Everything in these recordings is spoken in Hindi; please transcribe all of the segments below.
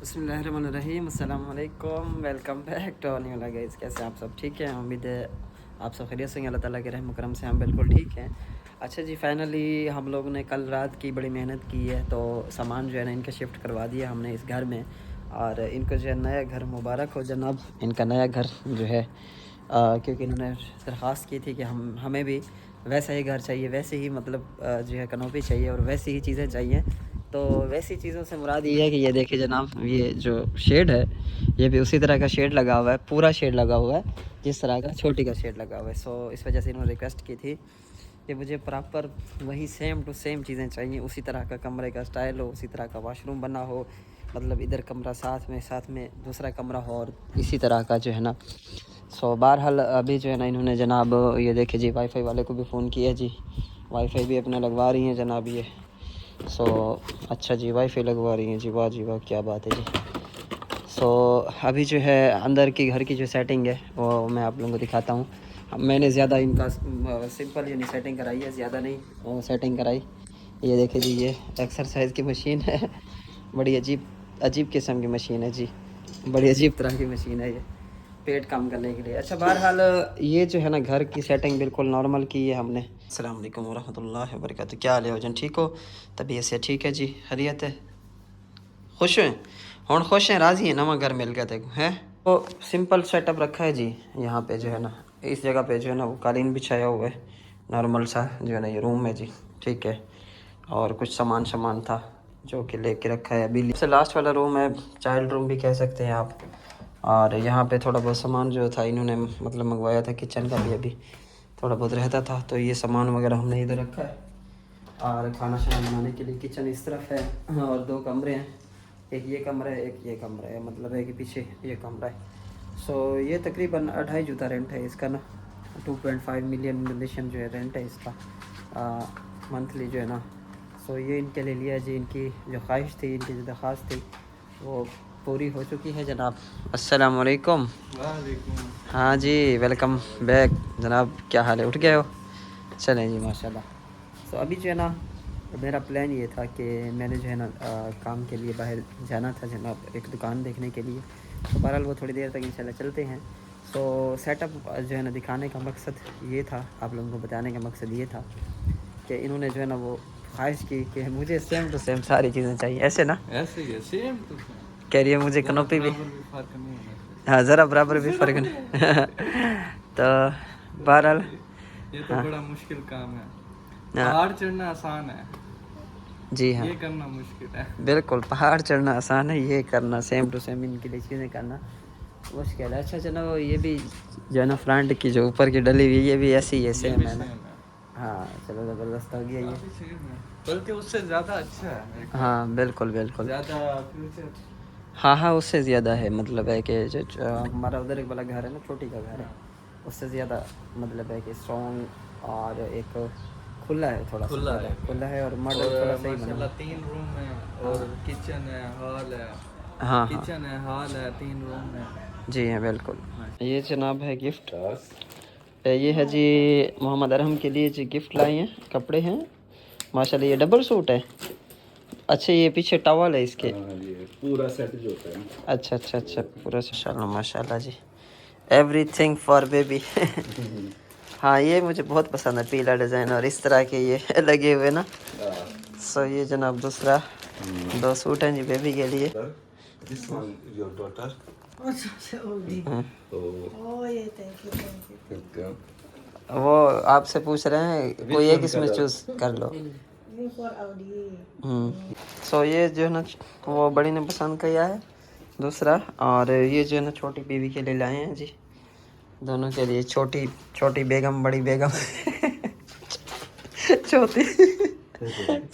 बिस्मिल्लाहिर्रहमानिर्रहीम, अस्सलाम वालेकुम, welcome back to new guys. कैसे आप सब ठीक हैं? उम्मीद है आप सब खैरियत से हैं। अल्लाह ताला के रहम करम से हम बिल्कुल ठीक हैं। अच्छा जी, फाइनली हम लोगों ने कल रात की बड़ी मेहनत की है, तो सामान जो है ना इनका शिफ्ट करवा दिया हमने इस घर में। और इनको जो है नया घर मुबारक हो जनाब, इनका नया घर जो है क्योंकि इन्होंने दरख्वास्त की थी कि हमें भी वैसा ही घर चाहिए, वैसे ही मतलब जो है कनोपी चाहिए और वैसी ही चीज़ें चाहिए। तो वैसी चीज़ों से मुराद ये है कि ये देखिए जनाब, ये जो शेड है ये भी उसी तरह का शेड लगा हुआ है, पूरा शेड लगा हुआ है जिस तरह का छोटी का शेड लगा हुआ है। सो इस वजह से इन्होंने रिक्वेस्ट की थी कि मुझे प्रॉपर वही सेम टू सेम चीज़ें चाहिए, उसी तरह का कमरे का स्टाइल हो, उसी तरह का वाशरूम बना हो, मतलब इधर कमरा साथ में दूसरा कमरा हो और इसी तरह का जो है ना। सो बहरहाल अभी जो है ना इन्होंने जनाब ये देखिए जी, वाईफाई वाले को भी फ़ोन किया जी, वाईफाई भी अपना लगवा रही हैं जनाब ये। सो अच्छा जी, वाईफाई लगवा रही हैं जी, वाह जी वाह, क्या बात है जी। सो अभी जो है अंदर की घर की जो सेटिंग है वो मैं आप लोगों को दिखाता हूँ। मैंने ज़्यादा इनका सिंपल यानी सेटिंग कराई है, ज़्यादा नहीं सेटिंग कराई। ये देखिए जी, ये एक्सरसाइज की मशीन है, बड़ी अजीब अजीब किस्म की मशीन है जी, बड़ी अजीब तरह की मशीन है ये, पेट कम करने के लिए। अच्छा बहरहाल ये जो है ना घर की सेटिंग बिल्कुल नॉर्मल की है हमने। अस्सलाम वालेकुम वरहमतुल्लाहि वबरकातुहू। क्या हाल है भाईजान, ठीक हो? तबीयत से ठीक है जी, खैरियत है? खुश हैं? हुण खुश हैं, राज़ी हैं? नवा घर मिल गया तेको है। तो सिंपल सेटअप रखा है जी। यहाँ पे जो है ना इस जगह पे जो है ना वो कालीन बिछाया हुआ है, नॉर्मल सा जो है ना ये रूम है जी, ठीक है। और कुछ सामान था जो कि लेके रखा है। अभी सबसे लास्ट वाला रूम है, चाइल्ड रूम भी कह सकते हैं आप। और यहाँ पे थोड़ा बहुत सामान जो था इन्होंने मतलब मंगवाया था, किचन का भी अभी थोड़ा बहुत रहता था, तो ये सामान वगैरह हमने इधर रखा है। और खाना शाना बनाने के लिए किचन इस तरफ है और दो कमरे हैं, एक ये कमरा है एक ये कमरा है, मतलब है कि पीछे ये कमरा है। सो ये तकरीबन 2.5 जूता रेंट है इसका ना, 2.5 मिलियन इंडोनेशियन जो है रेंट है इसका मंथली जो है ना। सो ये इनके ले लिया जी, इनकी जो ख्वाहिश थी, इनकी जो दरख्वास्त थी वो पूरी हो चुकी है जनाब। अस्सलाम वालेकुम। हाँ जी, वेलकम बैक जनाब, क्या हाल है, उठ गए हो? चलें जी माशाल्लाह। सो अभी जो है ना मेरा प्लान ये था कि मैंने जो है ना काम के लिए बाहर जाना था जनाब, एक दुकान देखने के लिए। तो बहरहाल वो थोड़ी देर तक इंशाल्लाह चलते हैं। सो सेटअप जो है ना दिखाने का मकसद ये था, आप लोगों को बताने का मकसद ये था कि इन्होंने जो है ना वो ख्वाहिश की कि मुझे सेम टू सेम सारी चीज़ें चाहिए, ऐसे ना, ऐसे ही है, सेम टू सेम। कह रही है मुझे कनोपी भी, फर्क नहीं होना चाहिए। हाँ ज़रा बराबर भी फ़र्क नहीं तो बहरहाल ये तो हाँ बड़ा मुश्किल काम है। हाँ पहाड़ चढ़ना आसान है, जी हाँ ये करना मुश्किल है। बिल्कुल, पहाड़ चढ़ना आसान है, ये करना सेम टू सेम इनके लिए चीज़ें करना मुश्किल है। अच्छा चलो, ये भी जो है ना फ्रंट की जो ऊपर की डली हुई ये भी ऐसी ही है, ये सेम भी है ना। सेम है, हाँ चलो, ज़बरदस्त हो गया ये। काफी सेम है, बल्कि उससे ज्यादा अच्छा है मेरे ख्याल हाँ बिल्कुल से। बिल्कुल, ज्यादा फ्यूचर। हाँ हाँ उससे ज़्यादा है, मतलब है कि जो हमारा उधर एक वाला घर है ना, छोटी का घर है, उससे ज़्यादा मतलब है कि स्ट्रॉन्ग और एक खुला है, थोड़ा सा खुला ज़्यादा है खुला है और मॉडल थोड़ा और सही बना माशाल्लाह है। 3 रूम है हाँ और किचन है, हॉल है। हाँ हाँ किचन है, हॉल है, 3 रूम है। जी हाँ बिल्कुल। ये जनाब है गिफ्ट, ये है जी मोहम्मद अरहम के लिए जी, गिफ्ट लाई हैं, कपड़े हैं माशाल्लाह, ये डबल सूट है। अच्छा ये पीछे टॉवल है इसके, ये पूरा सेट जो होता है ना। अच्छा अच्छा अच्छा, पूरा माशाल्लाह माशाल्लाह जी, एवरीथिंग फॉर बेबी हाँ ये मुझे बहुत पसंद है, पीला डिज़ाइन और इस तरह के ये लगे हुए ना। सो ये जनाब दूसरा 2 सूट हैं जी बेबी के लिए। This one your daughter. तो वो आपसे पूछ रहे हैं कोई एक इसमें चूज़ कर लो। सो ये जो है ना वो बड़ी ने पसंद किया है दूसरा, और ये जो है ना छोटी बीवी के लिए लाए हैं जी, दोनों के लिए, छोटी छोटी बेगम बड़ी बेगम छोटी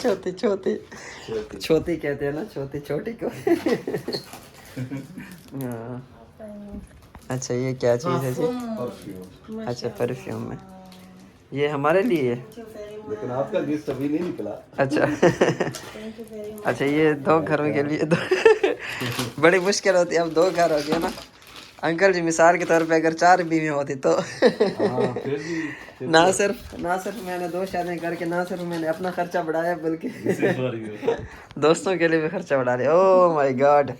छोटी छोटी छोटी कहते हैं ना, छोटी छोटी को हाँ। अच्छा ये क्या चीज़ है जी? परफ्यूम, अच्छा परफ्यूम में, ये हमारे लिए है। लेकिन आपका गिफ्ट अभी नहीं निकला। अच्छा अच्छा ये 2 घरों के लिए दो बड़ी मुश्किल होती है, अब 2 घर हो गए ना, अंकल जी मिसाल के तौर पे अगर 4 बीवी होती तो हाँ फिर भी ना सिर्फ मैंने 2 शादियां करके ना सिर्फ मैंने अपना खर्चा बढ़ाया बल्कि दोस्तों के लिए भी खर्चा बढ़ा लिया। Oh my god,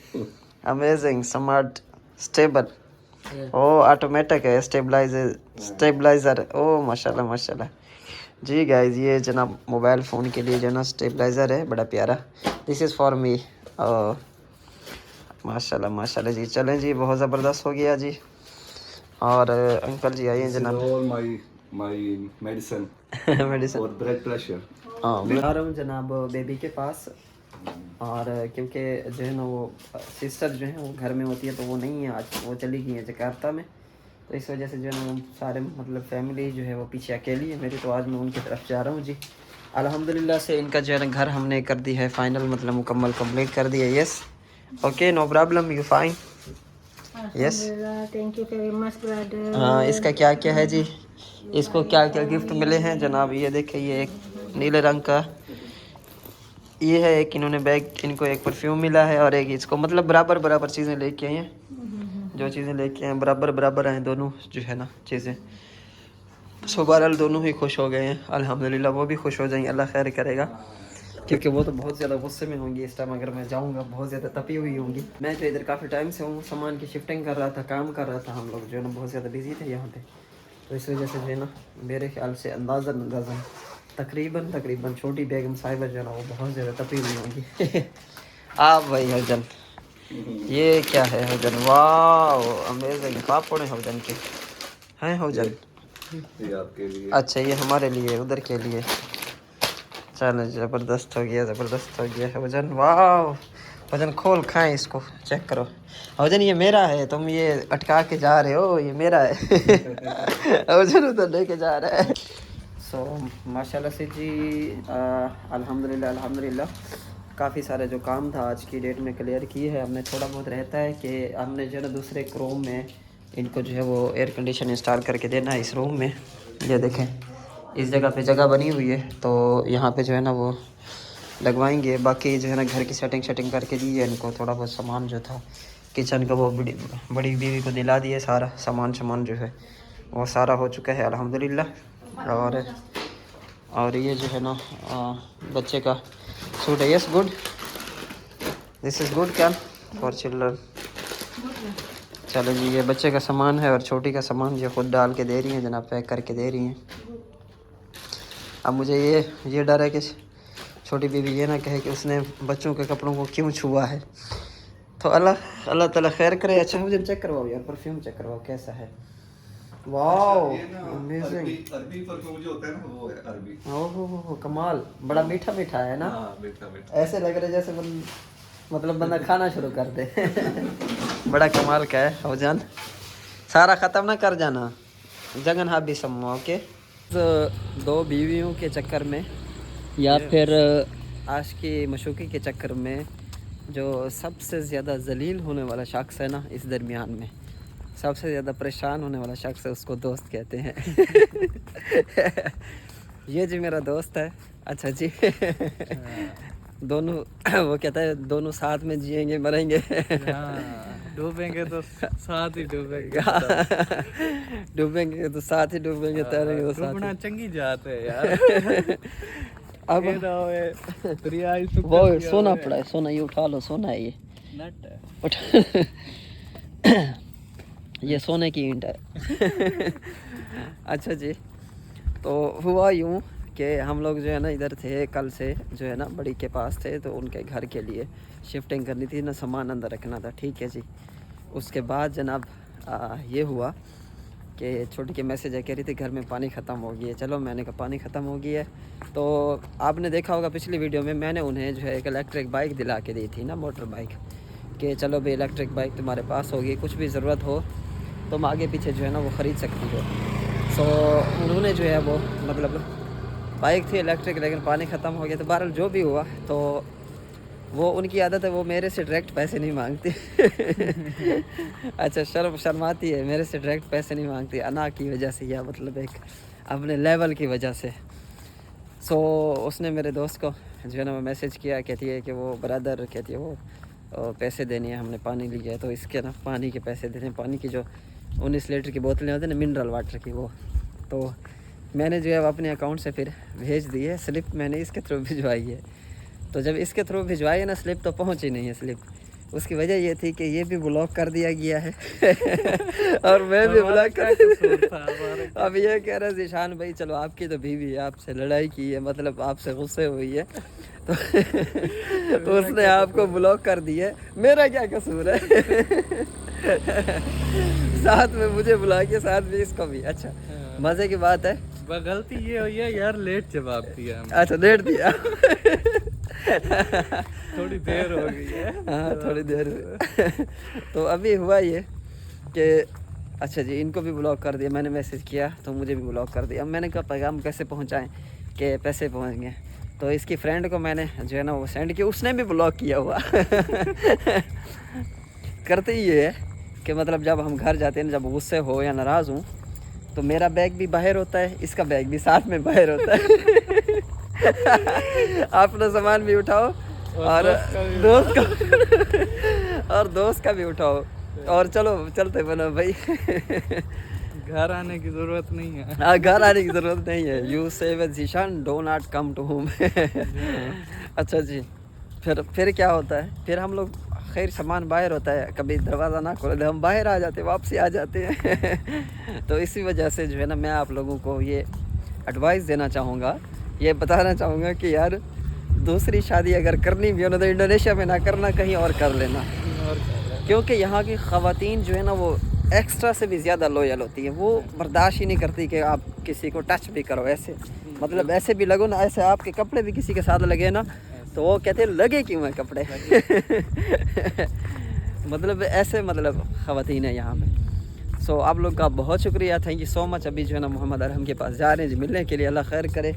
amazing, smart, stable, oh automatic है, स्टेबलाइजर, ओ माशाल्लाह माशाल्लाह जी। गाइस ये जनाब मोबाइल फ़ोन के लिए जो ना स्टेबलाइज़र है, बड़ा प्यारा। This is for me. माशाल्लाह माशाल्लाह जी। चलें जी, बहुत ज़बरदस्त हो गया जी। और अंकल जी आइए जनाब। all my medicine medicine for blood pressure. हाँ मैं आ रहा हूँ जनाब बेबी के पास। और क्योंकि जो है ना वो सिस्टर जो है वो घर में होती है तो वो नहीं है आज, वो चली गई है जकार्ता में। तो इस वजह से जो है ना वो सारे मतलब फैमिली जो है वो पीछे अकेली है मेरी। तो आज मैं उनकी तरफ जा रहा हूँ जी। अल्हम्दुलिल्लाह से इनका जो है ना घर हमने कर दी है फाइनल, मतलब मुकम्मल कंप्लीट कर दिया। Yes okay, no problem, you fine. Yes thank you very much brother. हाँ, इसका क्या क्या है जी, इसको क्या क्या गिफ्ट मिले हैं जनाब, ये देखिए। ये एक नीले रंग का ये है, एक इन्होंने बैग, इनको एक परफ्यूम मिला है और एक इसको, मतलब बराबर बराबर चीज़ें लेके आए हैं। जो चीज़ें लेके आए हैं बराबर बराबर हैं दोनों जो है ना चीज़ें। सो बहरहाल दोनों ही खुश हो गए हैं अल्हम्दुलिल्लाह। वो भी खुश हो जाएंगे, अल्लाह खैर करेगा। क्योंकि वो तो बहुत ज़्यादा गुस्से में होंगी इस टाइम, अगर मैं जाऊंगा बहुत ज़्यादा तपी हुई होंगी। मैं तो इधर काफ़ी टाइम से हूँ, सामान की शिफ्टिंग कर रहा था, काम कर रहा था। हम लोग जो है ना बहुत ज़्यादा बिजी थे यहाँ पे, तो इस वजह से जो है ना मेरे ख्याल से अंदाज़न तकरीबन छोटी बेगम साहिबा जो है ना वो बहुत ज़्यादा तपी हुई होंगी। आप भाई हजन, ये क्या है हजन, वाह अमेजिंग, पापड़ हैं हजन के, हैं हजन। ये आपके लिए। अच्छा ये हमारे लिए, उधर के लिए। चलो ज़बरदस्त हो गया, ज़बरदस्त हो गया है वजन। वाह वजन, खोल खाएं इसको, चेक करो वजन, ये मेरा है, तुम ये अटका के जा रहे हो, ये मेरा है। वजन उधर लेके जा रहा है। सो माशाल्लाह से जी अल्हम्दुलिल्लाह काफ़ी सारे जो काम था आज की डेट में क्लियर की है हमने। थोड़ा बहुत रहता है कि हमने जो है ना दूसरे एक रूम में इनको जो है वो एयर कंडीशन इंस्टॉल करके देना है इस रूम में। ये देखें इस जगह पे जगह बनी हुई है, तो यहाँ पे जो है ना वो लगवाएंगे। बाकी जो है ना घर की सेटिंग करके दी है इनको। थोड़ा बहुत सामान जो था किचन का वो बड़ी बीवी को दिला दिए, सारा सामान जो है वो सारा हो चुका है अल्हम्दुलिल्लाह। और ये जो है ना बच्चे का सूट है। Yes good, this is good can for children. चलो जी, ये बच्चे का सामान है और छोटी का सामान जो खुद डाल के दे रही हैं जनाब, पैक करके दे रही हैं। अब मुझे ये डर है कि छोटी बीवी ये ना कहे कि उसने बच्चों के कपड़ों को क्यों छुआ है। तो अल्लाह ताला खैर करे। अच्छा मुझे चेक करवाओ यार, परफ्यूम चेक करवाओ कैसा है। वाओ अमेजिंग, अरबी परफ्यूम जो होता है ना वो है अरबी। ओहो कमाल, बड़ा मीठा मीठा है ना। हाँ मीठा मीठा, ऐसे लग रहा है जैसे मतलब बंदा खाना शुरू कर दे। बड़ा कमाल का है हो जान, सारा ख़त्म ना कर जाना जगन हाथ भी सम्मो। ओके, दो बीवियों के चक्कर में या फिर आज की मशूक़ी के चक्कर में जो सबसे ज़्यादा जलील होने वाला शख्स है ना इस दरमियान में, सबसे ज़्यादा परेशान होने वाला शख्स है, उसको दोस्त कहते हैं। ये जी मेरा दोस्त है। अच्छा जी। दोनों वो कहता है दोनों साथ में जिएंगे मरेंगे। डूबेंगे तो साथ ही डूबेंगे। डूबेंगे तो साथ ही डूबेंगे, तैरेंगे तो साथ डूबना ही। चंगी जाते है यार। अब वो सोना पड़ा है, सोना ये उठा लो, सोना है ये, नट है। उठा। ये सोने की ईंट है। अच्छा जी, तो हुआ यूँ कि हम लोग जो है ना इधर थे कल से, जो है ना बड़ी के पास थे, तो उनके घर के लिए शिफ्टिंग करनी थी ना, सामान अंदर रखना था। ठीक है जी। उसके बाद जनाब ये हुआ कि छोटी के मैसेज है, कह रही थी घर में पानी ख़त्म हो गया है। चलो मैंने कहा पानी ख़त्म हो गया है, तो आपने देखा होगा पिछली वीडियो में मैंने उन्हें जो है एक इलेक्ट्रिक बाइक दिला के दी थी ना, मोटर बाइक, कि चलो भाई इलेक्ट्रिक बाइक तुम्हारे पास होगी, कुछ भी ज़रूरत हो तुम आगे पीछे जो है ना वो ख़रीद सकती हो। सो उन्होंने जो है वो मतलब बाइक थी इलेक्ट्रिक, लेकिन पानी ख़त्म हो गया। तो बहरहाल जो भी हुआ, तो वो उनकी आदत है, वो मेरे से डायरेक्ट पैसे नहीं मांगती। अच्छा शर्माती है, मेरे से डायरेक्ट पैसे नहीं मांगती, अना की वजह से या मतलब एक अपने लेवल की वजह से। सो उसने मेरे दोस्त को जो है ना मैसेज किया, कहती है कि वो ब्रदर, कहती है वो और पैसे देने हैं, हमने पानी लिया है तो इसके ना पानी के पैसे देने हैं। पानी की जो 19 लीटर की बोतलें होती हैं ना मिनरल वाटर की, वो तो मैंने जो है अपने अकाउंट से फिर भेज दी है। स्लिप मैंने इसके थ्रू भिजवाई है। तो जब इसके थ्रू भिजवाई है ना स्लिप, तो पहुंची नहीं है स्लिप। उसकी वजह ये थी कि ये भी ब्लॉक कर दिया गया है और मैं भी ब्लॉक कर अब ये कह रहा है ज़ीशान भाई चलो आपकी तो बीवी है, आपसे लड़ाई की है, मतलब आपसे गुस्से हुई है तो उसने आपको ब्लॉक कर दिया है। मेरा क्या कसूर है साथ में मुझे बुला के साथ भी इसको भी। अच्छा मज़े की बात है, गलती ये हुई है यार, लेट जवाब दिया हमने। अच्छा लेट दिया थोड़ी देर हो गई है। हाँ थोड़ी देर तो अभी हुआ ये कि अच्छा जी इनको भी ब्लॉक कर दिया। मैंने मैसेज किया तो मुझे भी ब्लॉक कर दिया। अब मैंने कहा पैगाम कैसे पहुंचाएं कि पैसे पहुंच गए, तो इसकी फ्रेंड को मैंने जो है ना वो सेंड किया, उसने भी ब्लॉक किया हुआ करते ही ये है कि मतलब जब हम घर जाते हैं, जब गुस्से हो या नाराज़ हूँ, तो मेरा बैग भी बाहर होता है, इसका बैग भी साथ में बाहर होता है अपना सामान भी उठाओ और दोस्त का भी उठाओ और चलो चलते बनो भाई घर आने की जरूरत नहीं है। हाँ घर आने की ज़रूरत नहीं है। You say with Zeeshan do not come to home अच्छा जी फिर क्या होता है, फिर हम लोग खैर सामान बाहर होता है, कभी दरवाज़ा ना खोले हम बाहर आ जाते हैं, वापसी आ जाते हैं तो इसी वजह से जो है ना मैं आप लोगों को ये एडवाइस देना चाहूँगा, ये बताना चाहूँगा कि यार दूसरी शादी अगर करनी भी हो ना तो इंडोनेशिया में ना करना, कहीं और कर लेना। क्योंकि यहाँ की ख़वातीन जो है ना वो एक्स्ट्रा से भी ज़्यादा लॉयल होती है। वो बर्दाश्त ही नहीं करती कि आप किसी को टच भी करो, ऐसे मतलब ऐसे भी लगो ना, ऐसे आपके कपड़े भी किसी के साथ लगे ना तो वो कहते हैं लगे क्यों हैं कपड़े मतलब ऐसे मतलब ख़वातीन है यहाँ पे। सो आप लोग का बहुत शुक्रिया, थैंक यू सो मच। अभी जो है ना मोहम्मद अरहम के पास जा रहे हैं जी मिलने के लिए। अल्लाह खैर करे।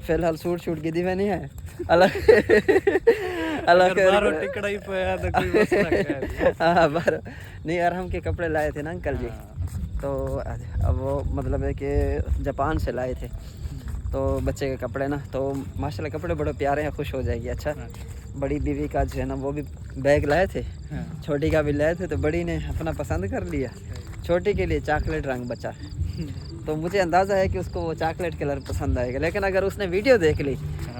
फ़िलहाल शूट की दीवा नहीं है अल्लाह खैर टिकड़ा ही पाया तो कोई मसला है। हाँ बार नहीं, अरहम के कपड़े लाए थे ना अंकल जी, तो अब वो मतलब है कि जापान से लाए थे तो बच्चे के कपड़े ना, तो माशाल्लाह कपड़े बड़े प्यारे हैं, खुश हो जाएगी। अच्छा बड़ी बीवी का जो है ना वो भी बैग लाए थे, छोटी का भी लाए थे, तो बड़ी ने अपना पसंद कर लिया। छोटी के लिए चॉकलेट रंग बचा तो मुझे अंदाज़ा है कि उसको वो चॉकलेट कलर पसंद आएगा, लेकिन अगर उसने वीडियो देख ली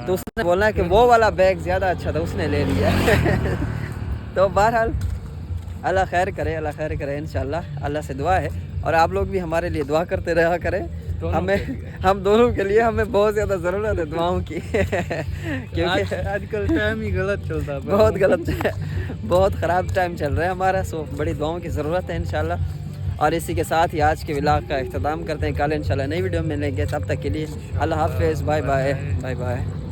तो उसने बोला कि वो वाला बैग ज़्यादा अच्छा था, उसने ले लिया तो बहरहाल अल्लाह खैर करे, अल्लाह खैर करे इंशाल्लाह। अल्लाह से दुआ है और आप लोग भी हमारे लिए दुआ करते रहा करें। हम दोनों के लिए हमें बहुत ज़्यादा ज़रूरत है दुआओं की क्योंकि आजकल टाइम ही गलत चलता है, बहुत गलत बहुत ख़राब टाइम चल रहा है हमारा। सो बड़ी दुआओं की ज़रूरत है इंशाल्लाह। और इसी के साथ ही आज के व्लॉग का इख्तिताम करते हैं। कल इंशाल्लाह नई वीडियो में मिलेंगे, तब तक के लिए अल्लाह हाफ़िज़, बाय बाय बाय बाय।